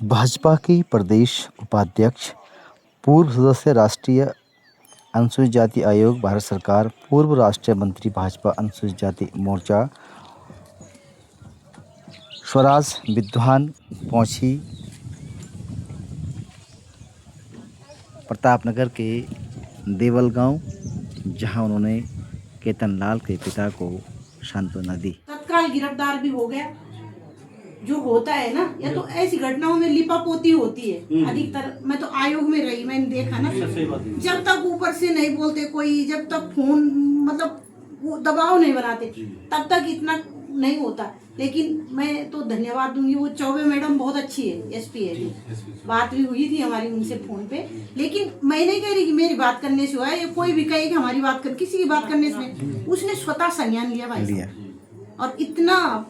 भाजपा की प्रदेश उपाध्यक्ष, पूर्व सदस्य राष्ट्रीय अनुसूचित जाति आयोग भारत सरकार, पूर्व राष्ट्रीय मंत्री भाजपा अनुसूचित जाति मोर्चा स्वराज विद्वान पहुंची प्रतापनगर के देवल गांव, जहां उन्होंने केतन लाल के पिता को सांत्वना दी। तत्काल गिरफ्तार भी हो गया। जो होता है ना, या तो ऐसी घटनाओं में लिपापोती होती है अधिकतर। मैं तो आयोग में रही, मैंने देखा ना, जब तक ऊपर से नहीं बोलते कोई, जब तक फोन मतलब वो दबाव नहीं बनाते, तब तक इतना नहीं होता। लेकिन मैं तो धन्यवाद दूंगी, वो चौबे मैडम बहुत अच्छी है, एसपी है। बात भी हुई थी हमारी उनसे फोन पे। लेकिन मैं नहीं कह रही कि मेरी बात करने से हुआ है, कोई भी कहे कि हमारी बात कर, किसी की बात करने से, उसने स्वतः संज्ञान लिया भाई, और इतना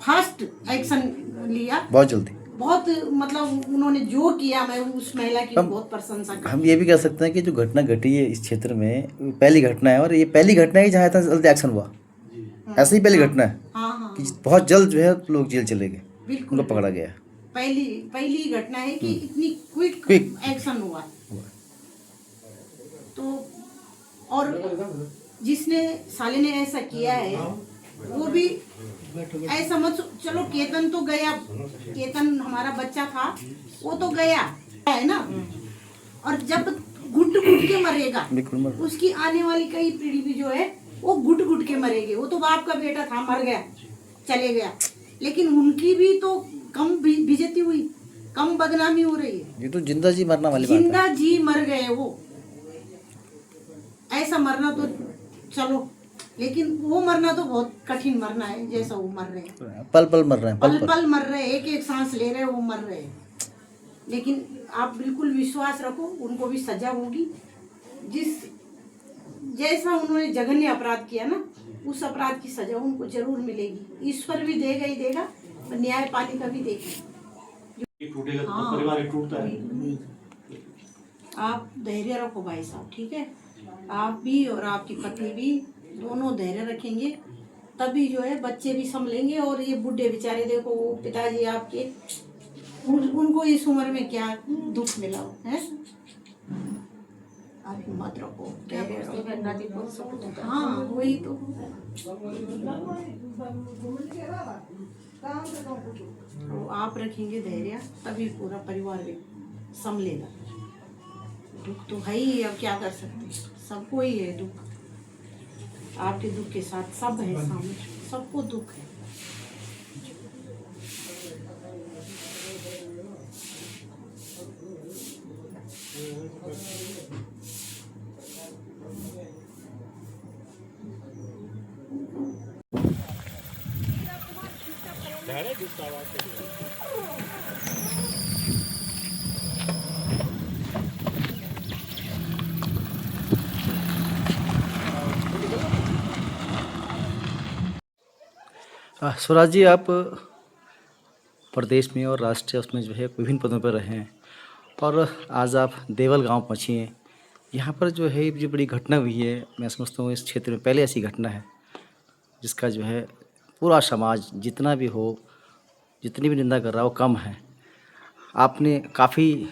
फास्ट एक्शन लिया, बहुत जल्दी, बहुत मतलब उन्होंने जो किया, मैं उस महिला की बहुत प्रशंसा करती हूं। हम ये भी कह सकते हैं कि जो घटना घटी है इस क्षेत्र में पहली घटना है, और ये पहली घटना है जहाँ इतना जल्दी एक्शन हुआ। ऐसी ही पहली घटना है कि बहुत जल्द जो है लोग जेल चले गए, उनको पकड़ा गया। पहली घटना है कि इतनी क्विक एक्शन हुआ। तो और जिसने साले ने ऐसा किया है, वो भी ऐसा मत चलो, केतन तो गया, केतन हमारा बच्चा था, वो तो गया है ना। और जब घुट घुट के मरेगा, उसकी आने वाली कई पीढ़ी भी जो है वो घुट घुट के मरेगी। वो तो बाप का बेटा था, मर गया, चले गया, लेकिन उनकी भी तो कम बेइज्जती हुई, कम बदनामी हो रही है। ये तो जिंदा जी मरना वाली बात है। जिंदा जी मर गए वो, ऐसा मरना तो चलो, लेकिन वो मरना तो बहुत कठिन मरना है, जैसा वो मर रहे हैं, पल पल मर रहे हैं, पल पल मर रहे हैं, एक एक सांस ले रहे हैं, वो मर रहे हैं। लेकिन आप बिल्कुल विश्वास रखो, उनको भी सजा होगी। जैसा उन्होंने जघन्य अपराध किया ना, उस अपराध की सजा उनको जरूर मिलेगी। ईश्वर भी देगा ही देगा, और न्यायपालिका भी देगी। टूटेगा तो परिवार टूटता है। आप धैर्य रखो भाई साहब, ठीक है? आप भी और आपकी पत्नी भी दोनों धैर्य रखेंगे, तभी जो है बच्चे भी संभलेंगे। और ये बुढ़े बेचारे, देखो वो पिताजी आपके, उनको इस उम्र में क्या दुख मिला है। आप मत रखो, धैर्य रखो। हाँ वही तो आप रखेंगे धैर्य, तभी पूरा परिवार भी संभलेगा। दुख तो है ही, अब क्या कर सकते हैं, सबको ही है दुख। आपके दुख के साथ सब है सामने, सबको दुख है। स्वराज जी, आप प्रदेश में और राष्ट्रीय उसमें जो है विभिन्न पदों पर रहे हैं, और आज आप देवल गांव पहुंची हैं। यहाँ पर जो है जो बड़ी घटना हुई है, मैं समझता हूँ इस क्षेत्र में पहले ऐसी घटना है जिसका जो है पूरा समाज जितना भी हो, जितनी भी निंदा कर रहा हो कम है। आपने काफ़ी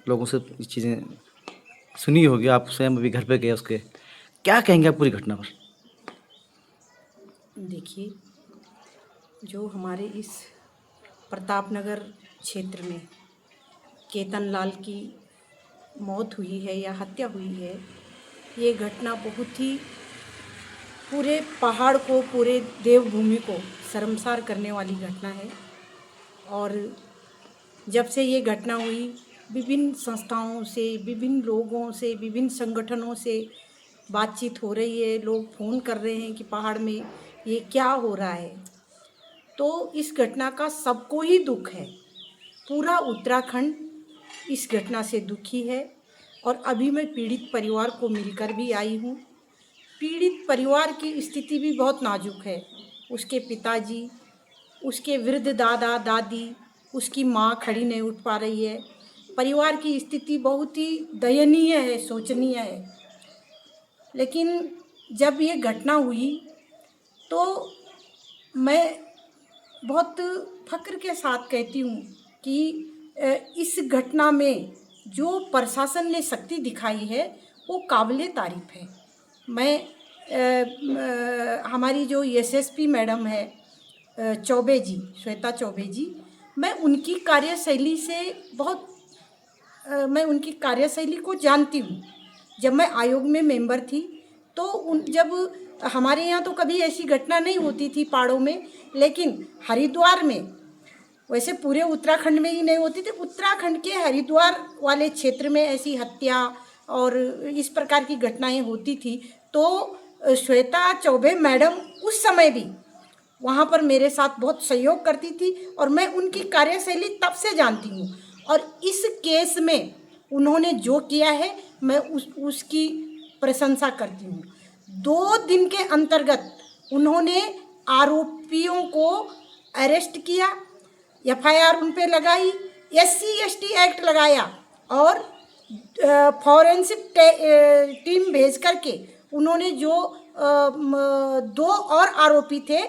लोगों से ये चीज़ें सुनी होगी, आप स्वयं अभी घर पे गए, उसके क्या कहेंगे आप पूरी घटना पर? देखिए, जो हमारे इस प्रतापनगर क्षेत्र में केतन लाल की मौत हुई है या हत्या हुई है, ये घटना बहुत ही पूरे पहाड़ को, पूरे देवभूमि को शर्मसार करने वाली घटना है। और जब से ये घटना हुई, विभिन्न संस्थाओं से, विभिन्न लोगों से, विभिन्न संगठनों से बातचीत हो रही है। लोग फ़ोन कर रहे हैं कि पहाड़ में ये क्या हो रहा है। तो इस घटना का सबको ही दुख है, पूरा उत्तराखंड इस घटना से दुखी है। और अभी मैं पीड़ित परिवार को मिलकर भी आई हूँ। पीड़ित परिवार की स्थिति भी बहुत नाजुक है। उसके पिताजी, उसके वृद्ध दादा दादी, उसकी माँ खड़ी नहीं उठ पा रही है। परिवार की स्थिति बहुत ही दयनीय है, शोचनीय है। लेकिन जब ये घटना हुई तो मैं बहुत फ़ख्र के साथ कहती हूँ कि इस घटना में जो प्रशासन ने सख्ती दिखाई है वो काबिले तारीफ है। मैं हमारी जो एसएसपी मैडम है चौबे जी, श्वेता चौबे जी, मैं उनकी कार्यशैली से बहुत मैं उनकी कार्यशैली को जानती हूँ। जब मैं आयोग में मेंबर थी तो जब हमारे यहाँ तो कभी ऐसी घटना नहीं होती थी पहाड़ों में, लेकिन हरिद्वार में, वैसे पूरे उत्तराखंड में ही नहीं होती थी, उत्तराखंड के हरिद्वार वाले क्षेत्र में ऐसी हत्या और इस प्रकार की घटनाएं होती थी। तो श्वेता चौबे मैडम उस समय भी वहाँ पर मेरे साथ बहुत सहयोग करती थी और मैं उनकी कार्यशैली तब से जानती हूँ। और इस केस में उन्होंने जो किया है मैं उसकी प्रशंसा करती हूँ। 2 दिन के अंतर्गत उन्होंने आरोपियों को अरेस्ट किया, एफआईआर उन पे लगाई, SC/ST एक्ट लगाया और फॉरेंसिक टीम भेज करके उन्होंने जो 2 और आरोपी थे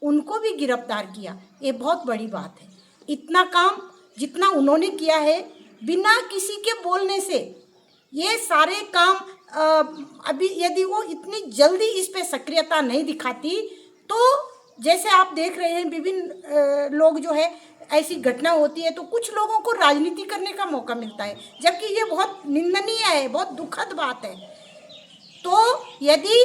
उनको भी गिरफ्तार किया। ये बहुत बड़ी बात है। इतना काम जितना उन्होंने किया है बिना किसी के बोलने से, ये सारे काम अभी यदि वो इतनी जल्दी इस पे सक्रियता नहीं दिखाती तो जैसे आप देख रहे हैं विभिन्न लोग जो है, ऐसी घटना होती है तो कुछ लोगों को राजनीति करने का मौका मिलता है, जबकि ये बहुत निंदनीय है, बहुत दुखद बात है। तो यदि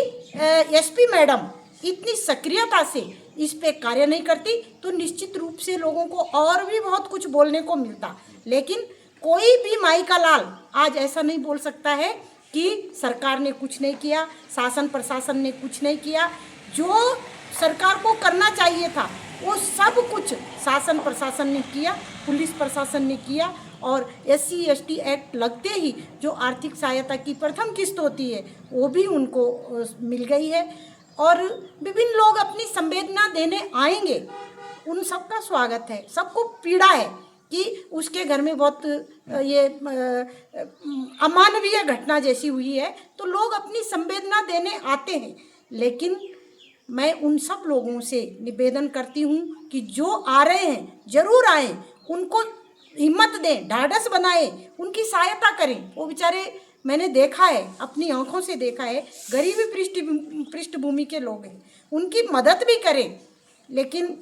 एसपी मैडम इतनी सक्रियता से इस पे कार्य नहीं करती तो निश्चित रूप से लोगों को और भी बहुत कुछ बोलने को मिलता। लेकिन कोई भी माई का लाल आज ऐसा नहीं बोल सकता है कि सरकार ने कुछ नहीं किया, शासन प्रशासन ने कुछ नहीं किया। जो सरकार को करना चाहिए था वो सब कुछ शासन प्रशासन ने किया, पुलिस प्रशासन ने किया। और SC/ST एक्ट लगते ही जो आर्थिक सहायता की प्रथम किस्त होती है वो भी उनको मिल गई है। और विभिन्न लोग अपनी संवेदना देने आएंगे, उन सबका स्वागत है। सबको पीड़ा है कि उसके घर में बहुत ये अमानवीय घटना जैसी हुई है तो लोग अपनी संवेदना देने आते हैं। लेकिन मैं उन सब लोगों से निवेदन करती हूँ कि जो आ रहे हैं जरूर आए, उनको हिम्मत दें, ढाढ़स बनाएं, उनकी सहायता करें। वो बेचारे, मैंने देखा है, अपनी आंखों से देखा है, गरीबी पृष्ठभूमि के लोग हैं, उनकी मदद भी करें। लेकिन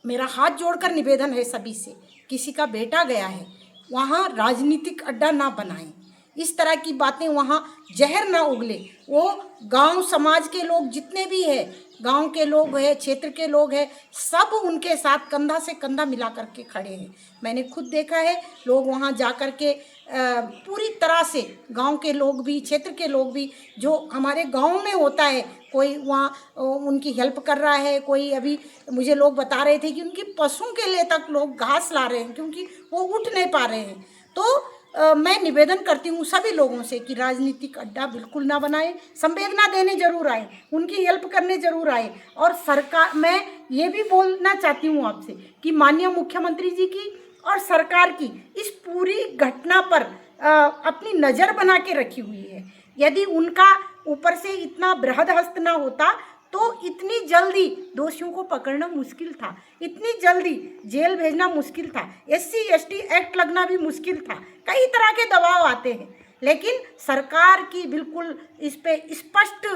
मेरा हाथ जोड़कर निवेदन है सभी से, किसी का बेटा गया है वहाँ राजनीतिक अड्डा ना बनाएं, इस तरह की बातें वहाँ जहर ना उगले। वो गांव समाज के लोग जितने भी हैं, गांव के लोग हैं, क्षेत्र के लोग हैं, सब उनके साथ कंधा से कंधा मिला करके खड़े हैं। मैंने खुद देखा है, लोग वहाँ जा कर के पूरी तरह से गांव के लोग भी, क्षेत्र के लोग भी, जो हमारे गांव में होता है, कोई वहाँ उनकी हेल्प कर रहा है, कोई अभी मुझे लोग बता रहे थे कि उनकी पशुओं के लिए तक लोग घास ला रहे हैं क्योंकि वो उठ नहीं पा रहे हैं। तो मैं निवेदन करती हूँ सभी लोगों से कि राजनीतिक अड्डा बिल्कुल ना बनाएं, संवेदना देने जरूर आए, उनकी हेल्प करने जरूर आए। और सरकार, मैं ये भी बोलना चाहती हूँ आपसे कि माननीय मुख्यमंत्री जी की और सरकार की इस पूरी घटना पर अपनी नज़र बना के रखी हुई है। यदि उनका ऊपर से इतना बृहद हस्त ना होता तो इतनी जल्दी दोषियों को पकड़ना मुश्किल था, इतनी जल्दी जेल भेजना मुश्किल था, SC/ST एक्ट लगना भी मुश्किल था। कई तरह के दबाव आते हैं, लेकिन सरकार की बिल्कुल इस पे स्पष्ट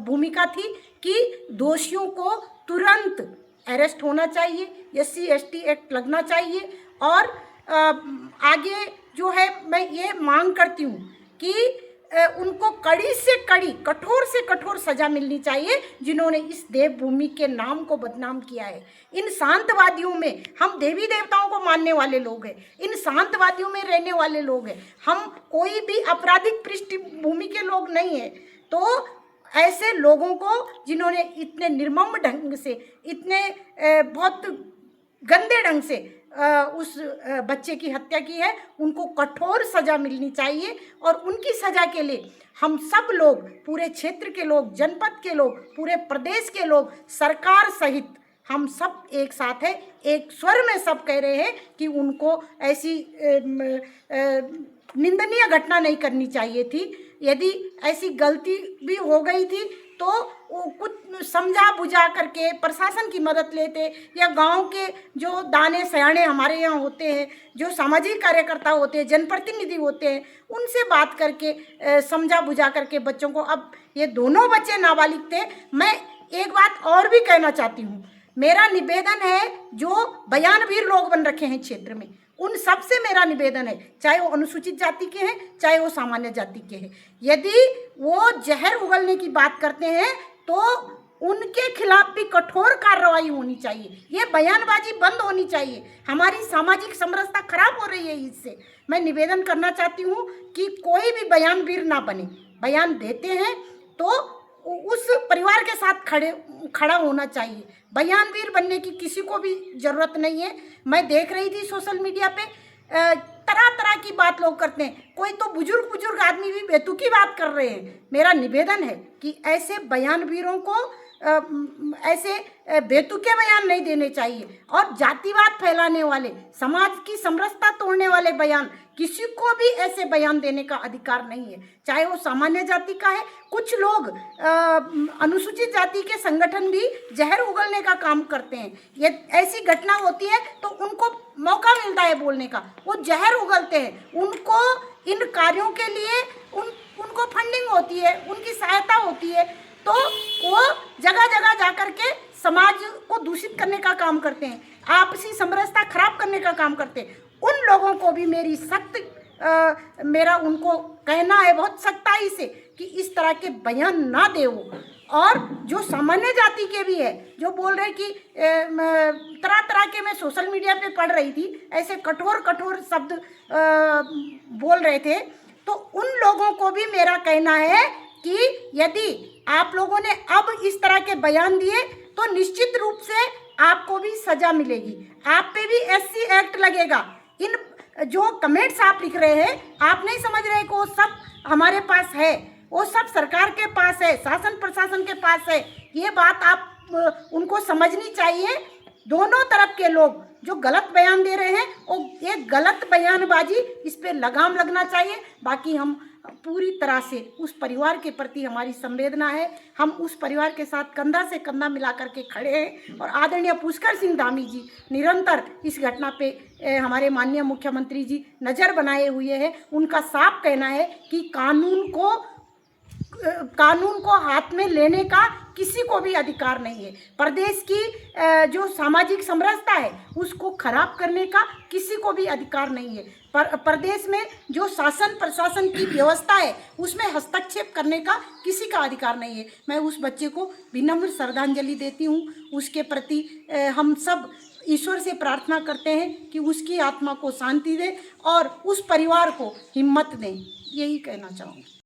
भूमिका थी कि दोषियों को तुरंत अरेस्ट होना चाहिए, SC/ST एक्ट लगना चाहिए। और आगे जो है मैं ये मांग करती हूँ कि उनको कड़ी से कड़ी, कठोर से कठोर सज़ा मिलनी चाहिए जिन्होंने इस देवभूमि के नाम को बदनाम किया है। इन शांतवादियों में, हम देवी देवताओं को मानने वाले लोग हैं, इन शांतवादियों में रहने वाले लोग हैं, हम कोई भी आपराधिक पृष्ठभूमि के लोग नहीं हैं। तो ऐसे लोगों को जिन्होंने इतने निर्मम ढंग से, इतने बहुत गंदे ढंग से उस बच्चे की हत्या की है, उनको कठोर सज़ा मिलनी चाहिए। और उनकी सज़ा के लिए हम सब लोग, पूरे क्षेत्र के लोग, जनपद के लोग, पूरे प्रदेश के लोग, सरकार सहित हम सब एक साथ हैं, एक स्वर में सब कह रहे हैं कि उनको ऐसी निंदनीय घटना नहीं करनी चाहिए थी। यदि ऐसी गलती भी हो गई थी तो वो कुछ समझा बुझा करके प्रशासन की मदद लेते, या गांव के जो दाने सयाने हमारे यहाँ होते हैं, जो सामाजिक कार्यकर्ता होते हैं, जनप्रतिनिधि होते हैं, उनसे बात करके समझा बुझा करके बच्चों को। अब ये दोनों बच्चे नाबालिग थे। मैं एक बात और भी कहना चाहती हूँ, मेरा निवेदन है, जो बयानवीर लोग बन रखे हैं क्षेत्र में, उन सब से मेरा निवेदन है, चाहे वो अनुसूचित जाति के हैं, चाहे वो सामान्य जाति के हैं, यदि वो जहर उगलने की बात करते हैं तो उनके खिलाफ भी कठोर कार्रवाई होनी चाहिए। ये बयानबाजी बंद होनी चाहिए। हमारी सामाजिक समरसता खराब हो रही है इससे। मैं निवेदन करना चाहती हूँ कि कोई भी बयानवीर ना बने। बयान देते हैं तो उस परिवार के साथ खड़ा होना चाहिए। बयानवीर बनने की किसी को भी ज़रूरत नहीं है। मैं देख रही थी सोशल मीडिया पे तरह तरह की बात लोग करते हैं। कोई तो बुजुर्ग आदमी भी बेतुकी बात कर रहे हैं। मेरा निवेदन है कि ऐसे बयानवीरों को ऐसे बेतुके बयान नहीं देने चाहिए, और जातिवाद फैलाने वाले, समाज की समरसता तोड़ने वाले बयान, किसी को भी ऐसे बयान देने का अधिकार नहीं है, चाहे वो सामान्य जाति का है। कुछ लोग अनुसूचित जाति के संगठन भी जहर उगलने का काम करते हैं। ये ऐसी घटना होती है तो उनको मौका मिलता है बोलने का, वो जहर उगलते हैं। उनको इन कार्यों के लिए उनको फंडिंग होती है, उनकी सहायता होती है, तो वो जगह जगह जा कर के समाज को दूषित करने का काम करते हैं, आपसी समरसता खराब करने का काम करते हैं। उन लोगों को भी मेरा उनको कहना है बहुत सख्ताई से कि इस तरह के बयान ना दे वो। और जो सामान्य जाति के भी है, जो बोल रहे कि तरह तरह के, मैं सोशल मीडिया पे पढ़ रही थी, ऐसे कठोर शब्द बोल रहे थे, तो उन लोगों को भी मेरा कहना है कि यदि आप लोगों ने अब इस तरह के बयान दिए तो निश्चित रूप से आपको भी सजा मिलेगी, आप पे भी SC एक्ट लगेगा। इन जो कमेंट्स आप लिख रहे हैं, आप नहीं समझ रहे कि वो सब हमारे पास है, वो सब सरकार के पास है, शासन प्रशासन के पास है। ये बात आप उनको समझनी चाहिए। दोनों तरफ के लोग जो गलत बयान दे रहे हैं, वो ये गलत बयानबाजी, इस पे लगाम लगना चाहिए। बाकी हम पूरी तरह से उस परिवार के प्रति हमारी संवेदना है, हम उस परिवार के साथ कंधा से कंधा मिला करके खड़े हैं। और आदरणीय पुष्कर सिंह धामी जी निरंतर इस घटना पे हमारे माननीय मुख्यमंत्री जी नज़र बनाए हुए हैं। उनका साफ कहना है कि कानून को हाथ में लेने का किसी को भी अधिकार नहीं है। प्रदेश की जो सामाजिक समरसता है उसको खराब करने का किसी को भी अधिकार नहीं है। प्रदेश में जो शासन प्रशासन की व्यवस्था है उसमें हस्तक्षेप करने का किसी का अधिकार नहीं है। मैं उस बच्चे को विनम्र श्रद्धांजलि देती हूँ। उसके प्रति हम सब ईश्वर से प्रार्थना करते हैं कि उसकी आत्मा को शांति दे और उस परिवार को हिम्मत दें। यही कहना चाहूँगी।